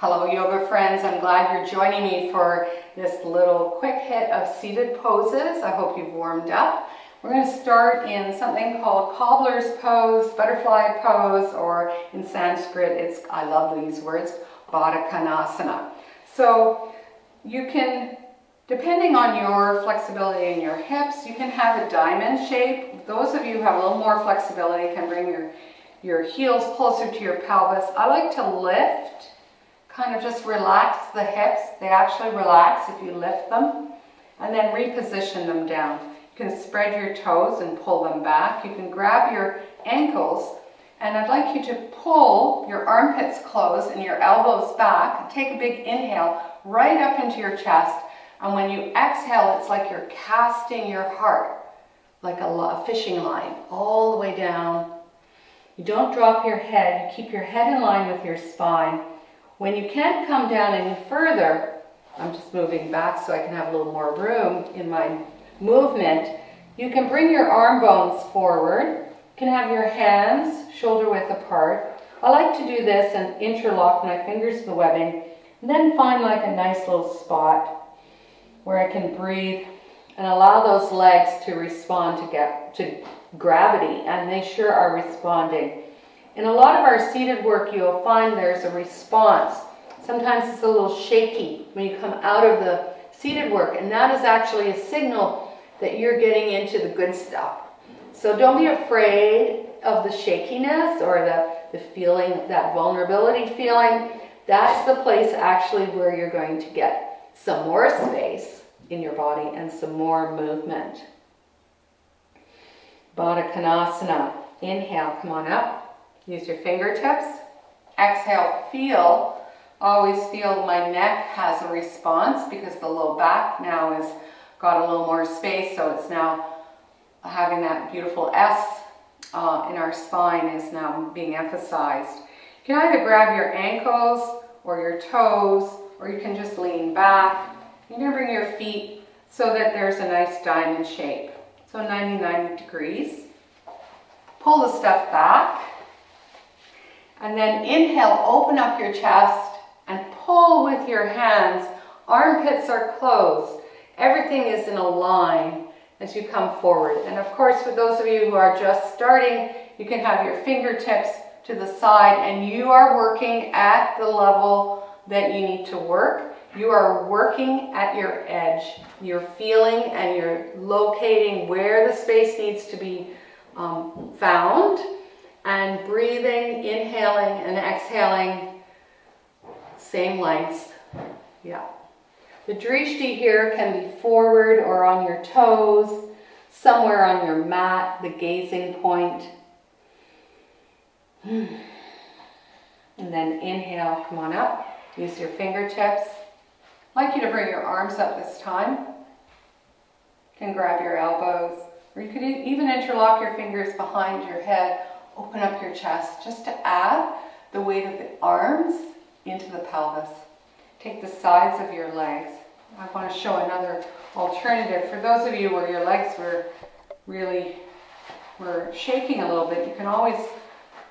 Hello yoga friends, I'm glad you're joining me for this little quick hit of seated poses. I hope you've warmed up. We're going to start in something called cobbler's pose, butterfly pose, or in Sanskrit, I love these words, Baddha Konasana. So you can, depending on your flexibility in your hips, you can have a diamond shape. Those of you who have a little more flexibility can bring your heels closer to your pelvis. I like to lift. Kind of just relax the hips. They actually relax if you lift them, and then reposition them down. You can spread your toes and pull them back. You can grab your ankles, and I'd like you to pull your armpits closed and your elbows back. Take a big inhale right up into your chest, and when you exhale, it's like you're casting your heart like a fishing line all the way down. You don't drop your head. You keep your head in line with your spine. When you can't come down any further, I'm just moving back so I can have a little more room in my movement. You can bring your arm bones forward. You can have your hands shoulder width apart. I like to do this and interlock my fingers to the webbing, and then find like a nice little spot where I can breathe and allow those legs to respond to gravity, and they sure are responding. In a lot of our seated work, you'll find there's a response. Sometimes it's a little shaky when you come out of the seated work, and that is actually a signal that you're getting into the good stuff. So don't be afraid of the shakiness or the feeling, that vulnerability feeling. That's the place actually where you're going to get some more space in your body and some more movement. Baddha Konasana. Inhale, come on up. Use your fingertips. Exhale, always feel my neck has a response because the low back now has got a little more space, so it's now having that beautiful S in our spine is now being emphasized. You can either grab your ankles or your toes, or you can just lean back. You're going to bring your feet so that there's a nice diamond shape. So 90 degrees. Pull the stuff back. And then inhale, open up your chest and pull with your hands. Armpits are closed. Everything is in a line as you come forward. And of course, for those of you who are just starting, you can have your fingertips to the side, and you are working at the level that you need to work. You are working at your edge. You're feeling and you're locating where the space needs to be found. And breathing, inhaling and exhaling, same lengths. Yeah. The drishti here can be forward or on your toes, somewhere on your mat, the gazing point. And then inhale, come on up. Use your fingertips. I'd like you to bring your arms up this time. You can grab your elbows, or you could even interlock your fingers behind your head. Open up your chest just to add the weight of the arms into the pelvis. Take the sides of your legs. I want to show another alternative. For those of you where your legs were shaking a little bit, you can always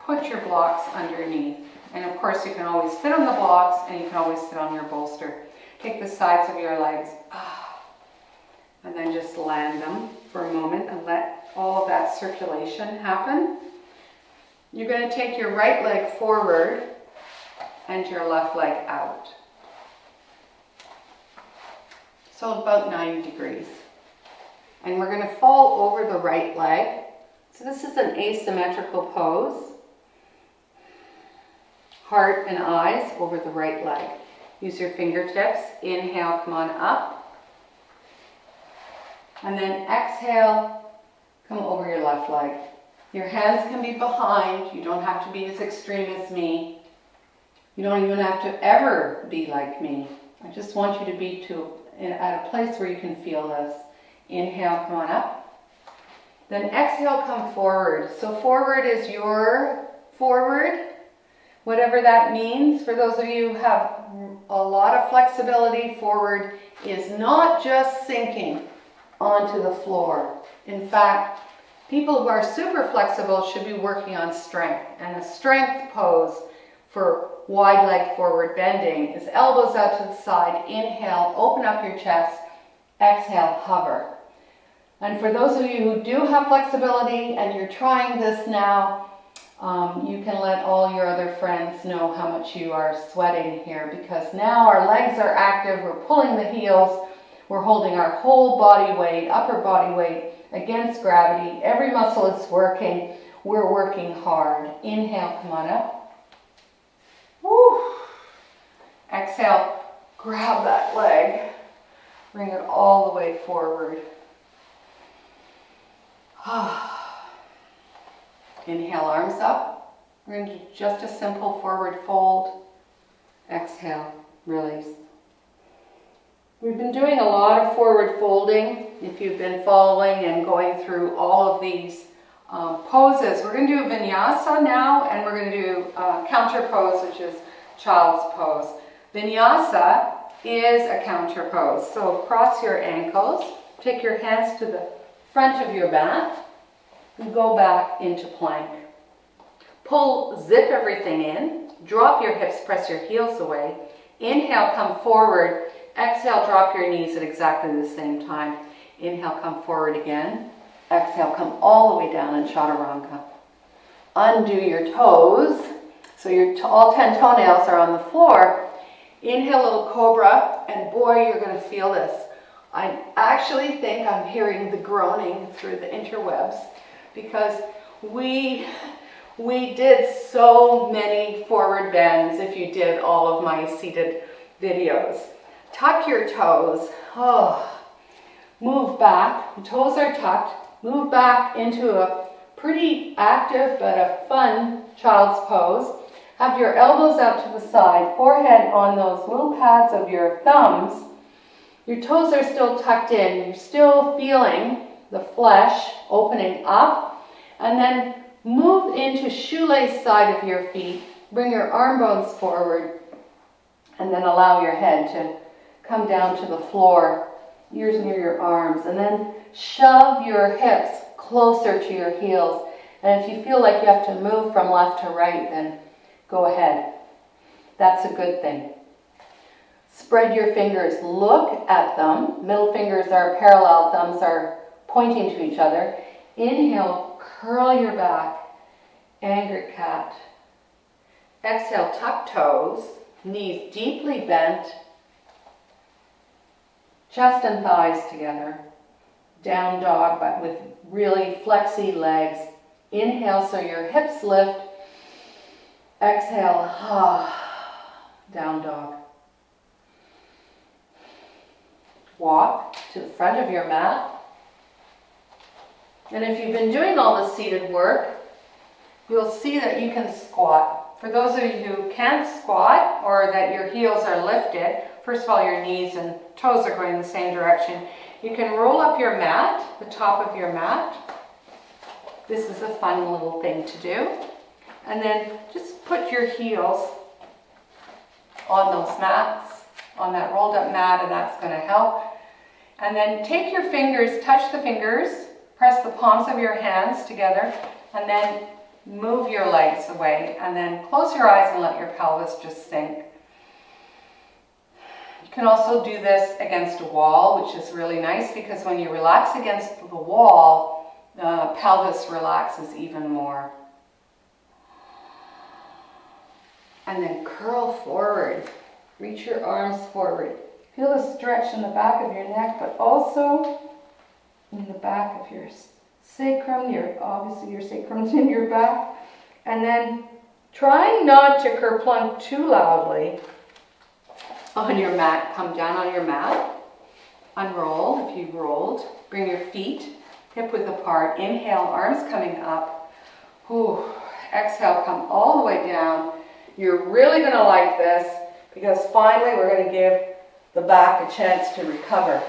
put your blocks underneath. And of course you can always sit on the blocks, and you can always sit on your bolster. Take the sides of your legs and then just land them for a moment and let all of that circulation happen. You're going to take your right leg forward and your left leg out. So about 90 degrees. And we're going to fall over the right leg. So this is an asymmetrical pose. Heart and eyes over the right leg. Use your fingertips. Inhale, come on up. And then exhale, come over your left leg. Your hands can be behind. You don't have to be as extreme as me. You don't even have to ever be like me. I just want you to be at a place where you can feel this. Inhale, come on up. Then exhale, come forward. So forward is your forward, whatever that means. For those of you who have a lot of flexibility, forward is not just sinking onto the floor. In fact, people who are super flexible should be working on strength, and a strength pose for wide leg forward bending is elbows out to the side. Inhale, open up your chest. Exhale, hover. And for those of you who do have flexibility and you're trying this now, you can let all your other friends know how much you are sweating here, because now our legs are active, we're pulling the heels, we're holding our whole body weight, upper body weight against gravity. Every muscle is working. We're working hard. Inhale, come on up. Woo. Exhale, grab that leg. Bring it all the way forward. Inhale, arms up. We're going to do just a simple forward fold. Exhale, release. We've been doing a lot of forward folding. If you've been following and going through all of these poses, we're going to do vinyasa now, and we're going to do counter pose, which is child's pose. Vinyasa is a counter pose. So cross your ankles, take your hands to the front of your mat, and go back into plank. Zip everything in, drop your hips, press your heels away. Inhale, come forward. Exhale, drop your knees at exactly the same time. Inhale, come forward again. Exhale, come all the way down in chaturanga. Undo your toes. So all 10 toenails are on the floor. Inhale, little cobra, and boy, you're going to feel this. I actually think I'm hearing the groaning through the interwebs, because we did so many forward bends if you did all of my seated videos. Tuck your toes. Move back. The toes are tucked. Move back into a pretty active but a fun child's pose. Have your elbows out to the side, forehead on those little pads of your thumbs. Your toes are still tucked in. You're still feeling the flesh opening up. And then move into shoelace side of your feet. Bring your arm bones forward. And then allow your head to come down to the floor, ears near your arms. And then shove your hips closer to your heels. And if you feel like you have to move from left to right, then go ahead. That's a good thing. Spread your fingers, look at them. Middle fingers are parallel, thumbs are pointing to each other. Inhale, curl your back, angry cat. Exhale, tuck toes, knees deeply bent, chest and thighs together. Down dog, but with really flexy legs. Inhale, so your hips lift. Exhale, down dog. Walk to the front of your mat. And if you've been doing all the seated work, you'll see that you can squat. For those of you who can't squat, or that your heels are lifted, first of all, your knees and toes are going in the same direction. You can roll up your mat, the top of your mat. This is a fun little thing to do. And then just put your heels on those mats, on that rolled up mat, and that's going to help. And then take your fingers, touch the fingers, press the palms of your hands together, and then move your legs away. And then close your eyes and let your pelvis just sink. You can also do this against a wall, which is really nice, because when you relax against the wall, the pelvis relaxes even more. And then curl forward. Reach your arms forward. Feel the stretch in the back of your neck, but also in the back of your sacrum. Obviously your sacrum's in your back. And then trying not to kerplunk too loudly on your mat. Come down on your mat. Unroll if you've rolled. Bring your feet hip width apart. Inhale, arms coming up. Exhale, come all the way down. You're really going to like this, because finally we're going to give the back a chance to recover.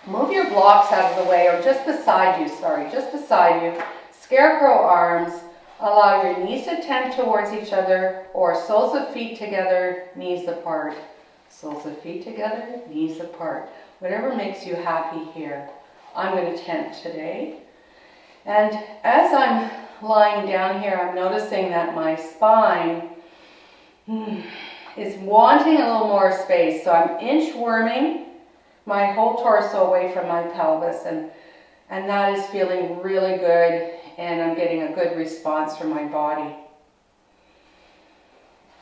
Move your blocks out of the way, or just beside you, Scarecrow arms. Allow your knees to tend towards each other, or soles of feet together, knees apart. Soles of feet together, knees apart. Whatever makes you happy here. I'm going to tent today. And as I'm lying down here, I'm noticing that my spine is wanting a little more space. So I'm inchworming my whole torso away from my pelvis, and that is feeling really good, and I'm getting a good response from my body.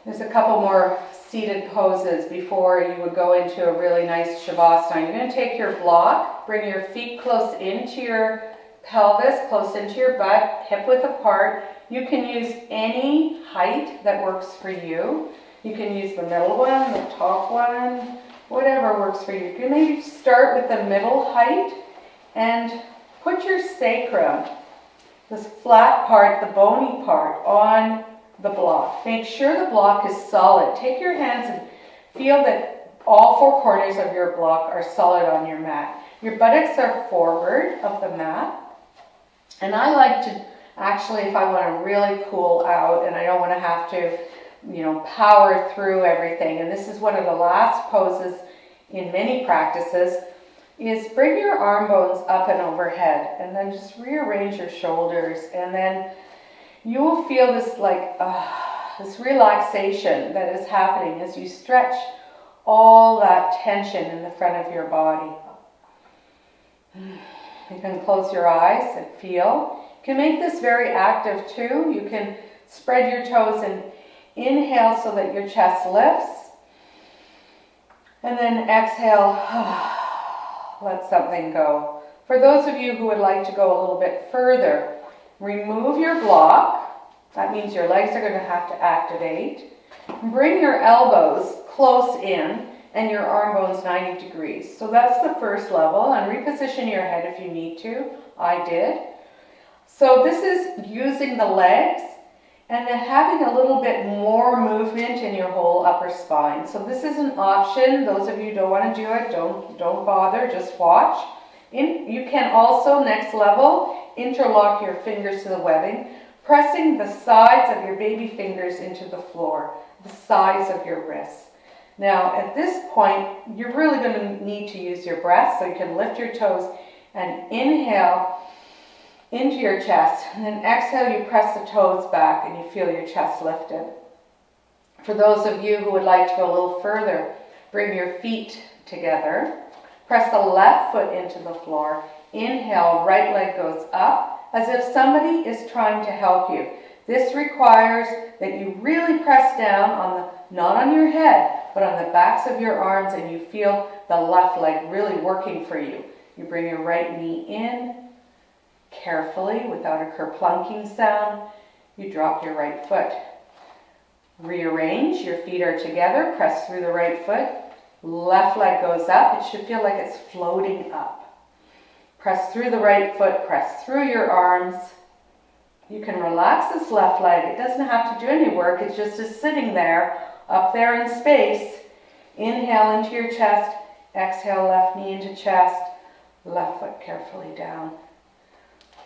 There's a couple more seated poses before you would go into a really nice Shavasana. You're going to take your block, bring your feet close into your pelvis, close into your butt, hip width apart. You can use any height that works for you. You can use the middle one, the top one, whatever works for you. You can maybe start with the middle height and put your sacrum, this flat part, the bony part, on the block. Make sure the block is solid. Take your hands and feel that all four corners of your block are solid on your mat. Your buttocks are forward of the mat. And I like to, actually, if I want to really cool out and I don't want to have to, power through everything, and this is one of the last poses in many practices, is bring your arm bones up and overhead, and then just rearrange your shoulders, and then you will feel this this relaxation that is happening as you stretch all that tension in the front of your body. You can close your eyes and feel. You can make this very active too. You can spread your toes and inhale so that your chest lifts. And then exhale, let something go. For those of you who would like to go a little bit further, remove your block. That means your legs are going to have to activate. Bring your elbows close in and your arm bones 90 degrees. So that's the first level, and reposition your head if you need to. I did. So this is using the legs and then having a little bit more movement in your whole upper spine. So this is an option. Those of you who don't want to do it, don't bother, just watch. You can also, next level, interlock your fingers to the webbing, pressing the sides of your baby fingers into the floor, the sides of your wrists. Now, at this point, you're really going to need to use your breath, so you can lift your toes and inhale into your chest, and then exhale, you press the toes back and you feel your chest lifted. For those of you who would like to go a little further, bring your feet together, press the left foot into the floor, inhale, right leg goes up, as if somebody is trying to help you. This requires that you really press down not on your head, but on the backs of your arms, and you feel the left leg really working for you. You bring your right knee in carefully without a kerplunking sound. You drop your right foot. Rearrange, your feet are together, press through the right foot. Left leg goes up. It should feel like it's floating up. Press through the right foot, press through your arms. You can relax this left leg. It doesn't have to do any work. It's just sitting there, up there in space. Inhale into your chest. Exhale, left knee into chest. Left foot carefully down.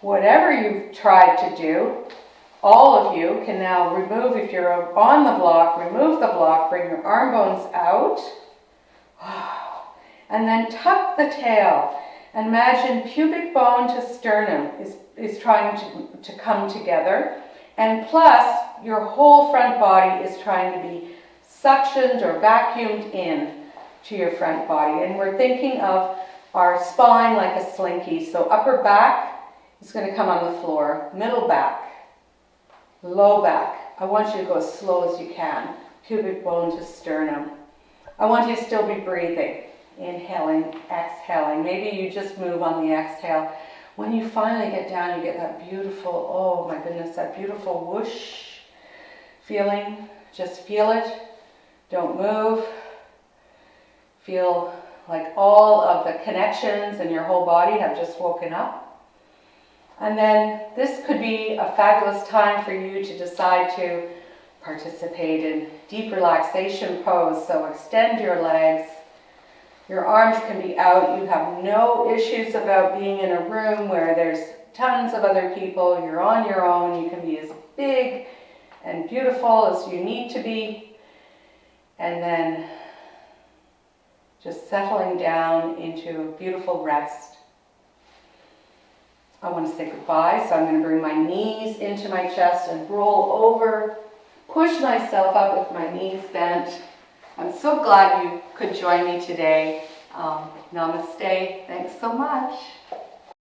Whatever you've tried to do, all of you can now remove, if you're on the block, remove the block, bring your arm bones out. And then tuck the tail. Imagine pubic bone to sternum is trying to come together, and plus your whole front body is trying to be suctioned or vacuumed in to your front body. And we're thinking of our spine like a slinky. So upper back is going to come on the floor, middle back, low back. I want you to go as slow as you can. Pubic bone to sternum. I want you to still be breathing. Inhaling, exhaling. Maybe you just move on the exhale. When you finally get down, you get that beautiful, oh my goodness, that beautiful whoosh feeling. Just feel it. Don't move. Feel like all of the connections in your whole body have just woken up. And then this could be a fabulous time for you to decide to participate in deep relaxation pose. So extend your legs. Your arms can be out. You have no issues about being in a room where there's tons of other people. You're on your own. You can be as big and beautiful as you need to be. And then just settling down into a beautiful rest. I want to say goodbye, so I'm going to bring my knees into my chest and roll over push myself up with my knees bent. I'm so glad you could join me today. Namaste. Thanks so much.